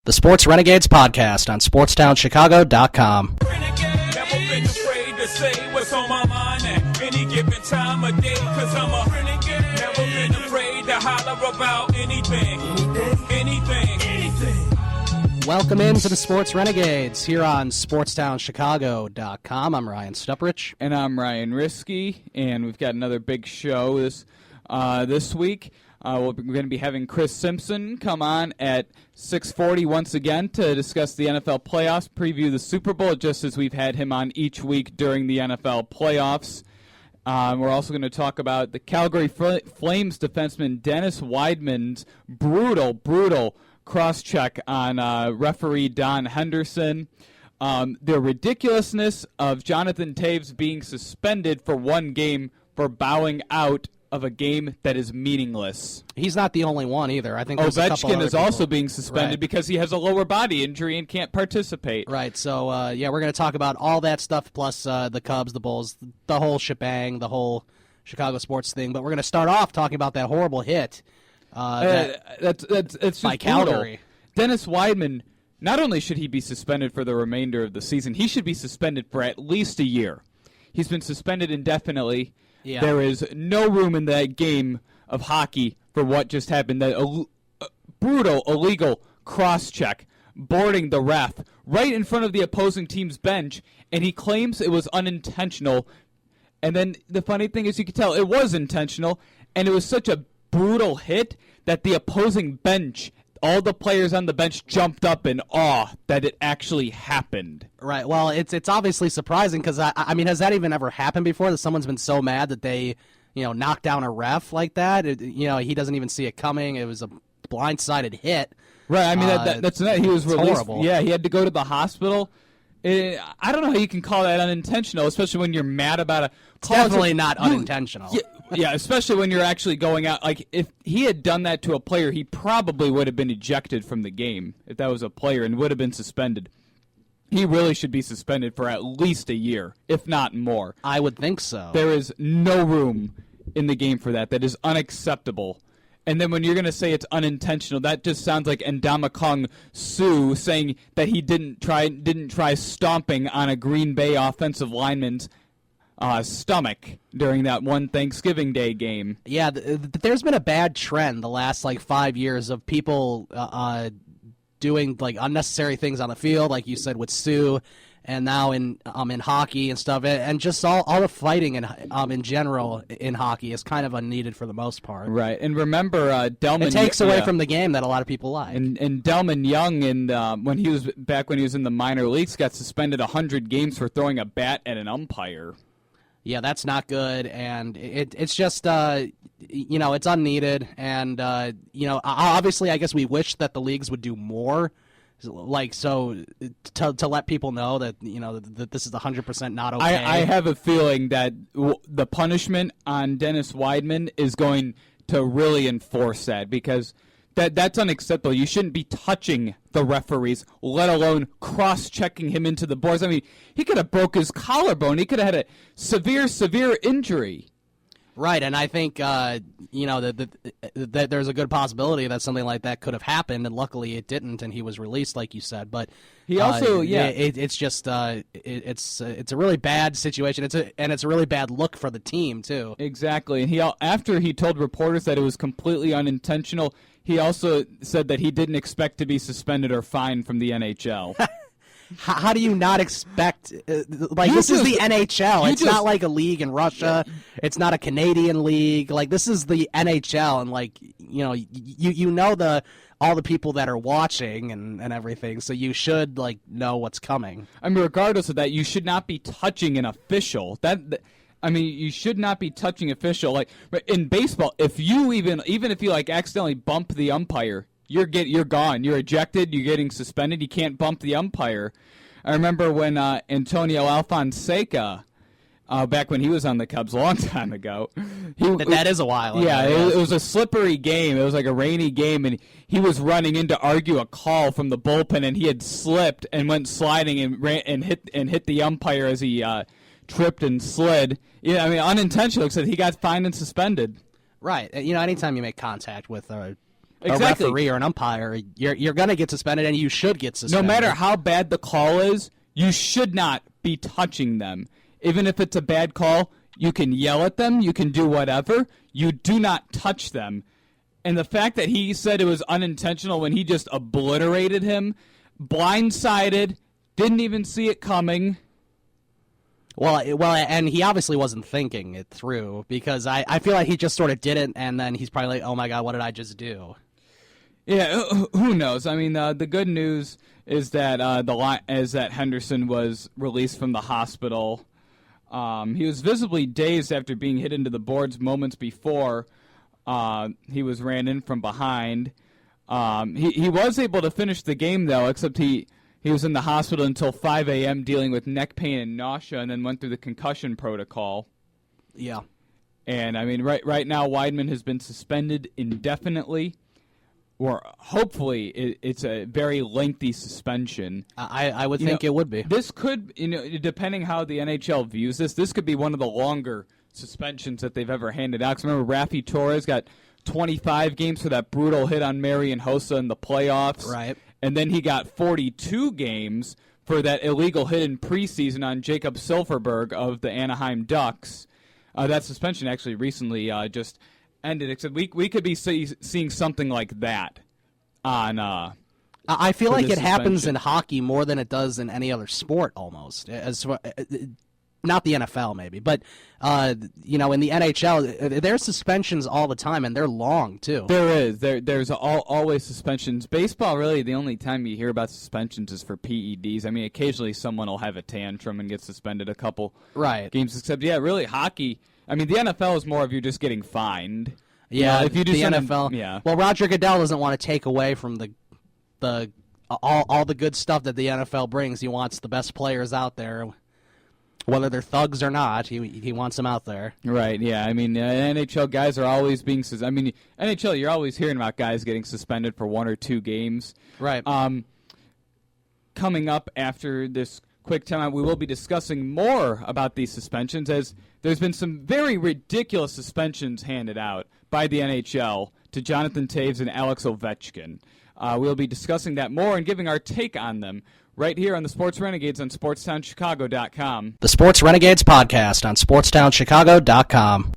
The Sports Renegades podcast on SportsTownChicago.com. Never been afraid to say what's on my mind at any given time of day, cause I'm a renegade. Never been afraid to holler about anything. Welcome into the Sports Renegades here on SportsTownChicago.com. I'm Ryan Stuprich. And I'm Ryan Risky, and we've got another big show this week. We're going to be having Chris Simpson come on at 6:40 once again to discuss the NFL playoffs, preview the Super Bowl, just as we've had him on each week during the NFL playoffs. We're also going to talk about the Calgary Flames defenseman Dennis Wideman's brutal cross-check on referee Don Henderson. The ridiculousness of Jonathan Toews being suspended for one game for bowing out of a game that is meaningless. He's not the only one either. I think there's a couple Ovechkin other is people. Also being suspended Right. because he has a lower body injury and can't participate. Right, so we're going to talk about all that stuff, plus the Cubs, the Bulls, the whole shebang, the whole Chicago sports thing. But we're going to start off talking about that horrible hit That's just by Calgary. Dennis Wideman, not only should he be suspended for the remainder of the season, he should be suspended for at least a year. He's been suspended indefinitely. Yeah. There is no room in that game of hockey for what just happened. That brutal, illegal cross-check, boarding the ref right in front of the opposing team's bench, and he claims it was unintentional. And then the funny thing is you could tell it was intentional, and it was such a brutal hit that the opposing bench, all the players on the bench jumped up in awe that it actually happened. Right. Well, it's obviously surprising because I mean, has that even ever happened before? That someone's been so mad that they, knock down a ref like that? He doesn't even see it coming. It was a blindsided hit. Right. I mean, that's not. He was released. Horrible. Yeah, he had to go to the hospital. I don't know how you can call that unintentional, especially when you're mad about a call. It's definitely not unintentional. Yeah, especially when you're actually going out. Like, if he had done that to a player, he probably would have been ejected from the game if that was a player and would have been suspended. He really should be suspended for at least a year, if not more. I would think so. There is no room in the game for that. That is unacceptable. And then when you're going to say it's unintentional, that just sounds like Ndamukong Suh saying that he didn't try stomping on a Green Bay offensive lineman's stomach during that one Thanksgiving Day game. Yeah, there's been a bad trend the last 5 years of people doing unnecessary things on the field, like you said with Sue, and now in hockey and stuff, and just all the fighting in general in hockey is kind of unneeded for the most part. Right, and remember Delman. It takes away from the game that a lot of people like. And Delman Young, when he was in the minor leagues, got suspended 100 games for throwing a bat at an umpire. Yeah, that's not good, and it's just it's unneeded, and obviously I guess we wish that the leagues would do more. To let people know that that this is 100% not okay. I have a feeling that the punishment on Dennis Wideman is going to really enforce that, because that's unacceptable. You shouldn't be touching the referees, let alone cross-checking him into the boards. I mean, he could have broke his collarbone. He could have had a severe injury. Right, and I think that there's a good possibility that something like that could have happened, and luckily it didn't, and he was released, like you said. But he also, it's just it's a really bad situation. It's a really bad look for the team too. Exactly, and after he told reporters that it was completely unintentional, he also said that he didn't expect to be suspended or fined from the NHL. How do you not expect? This is the NHL. It's not like a league in Russia. Yeah. It's not a Canadian league. This is the NHL, and all the people that are watching and everything. So you should know what's coming. I mean, regardless of that, you should not be touching an official. You should not be touching official. In baseball, if you even if you accidentally bump the umpire, you're gone. You're ejected. You're getting suspended. You can't bump the umpire. I remember when Antonio Alfonseca, back when he was on the Cubs a long time ago. That is a while ago. Yeah, it was a slippery game. It was like a rainy game, and he was running in to argue a call from the bullpen, and he had slipped and went sliding and hit the umpire as he tripped and slid. Yeah, unintentional, because he got fined and suspended. Right. Anytime you make contact with Exactly. referee or an umpire, you're going to get suspended, and you should get suspended. No matter how bad the call is, you should not be touching them. Even if it's a bad call, you can yell at them, you can do whatever. You do not touch them. And the fact that he said it was unintentional when he just obliterated him, blindsided, didn't even see it coming. Well, and he obviously wasn't thinking it through, because I feel like he just sort of did it, and then he's probably like, oh my God, what did I just do? Yeah, who knows? I mean, the good news is that that Henderson was released from the hospital. He was visibly dazed after being hit into the boards moments before he was ran in from behind. He was able to finish the game, though, except he was in the hospital until 5 a.m. dealing with neck pain and nausea, and then went through the concussion protocol. Yeah. And, I mean, right now, Wideman has been suspended indefinitely, or hopefully it's a very lengthy suspension. I would think it would be. This could, depending how the NHL views this could be one of the longer suspensions that they've ever handed out. 'Cause remember, Rafi Torres got 25 games for that brutal hit on Marian Hossa in the playoffs. Right. And then he got 42 games for that illegal hit in preseason on Jacob Silfverberg of the Anaheim Ducks. That suspension actually recently just ended. Except we could be seeing something like that on. I feel like it happens in hockey more than it does in any other sport, almost. Not the NFL, maybe, but in the NHL, there's suspensions all the time, and they're long too. There is. There's always suspensions. Baseball, really, the only time you hear about suspensions is for PEDs. I mean, occasionally someone will have a tantrum and get suspended a couple games. Except, really, hockey. I mean, the NFL is more of you just getting fined. Yeah, if you do the NFL. Yeah. Well, Roger Goodell doesn't want to take away from all the good stuff that the NFL brings. He wants the best players out there. Whether they're thugs or not, he wants them out there. Right, yeah. I mean, NHL guys are always being I mean, NHL, you're always hearing about guys getting suspended for 1 or 2 games. Right. Coming up after this quick timeout, we will be discussing more about these suspensions, as there's been some very ridiculous suspensions handed out by the NHL to Jonathan Toews and Alex Ovechkin. We'll be discussing that more and giving our take on them right here on the Sports Renegades on SportsTownChicago.com. The Sports Renegades podcast on SportsTownChicago.com.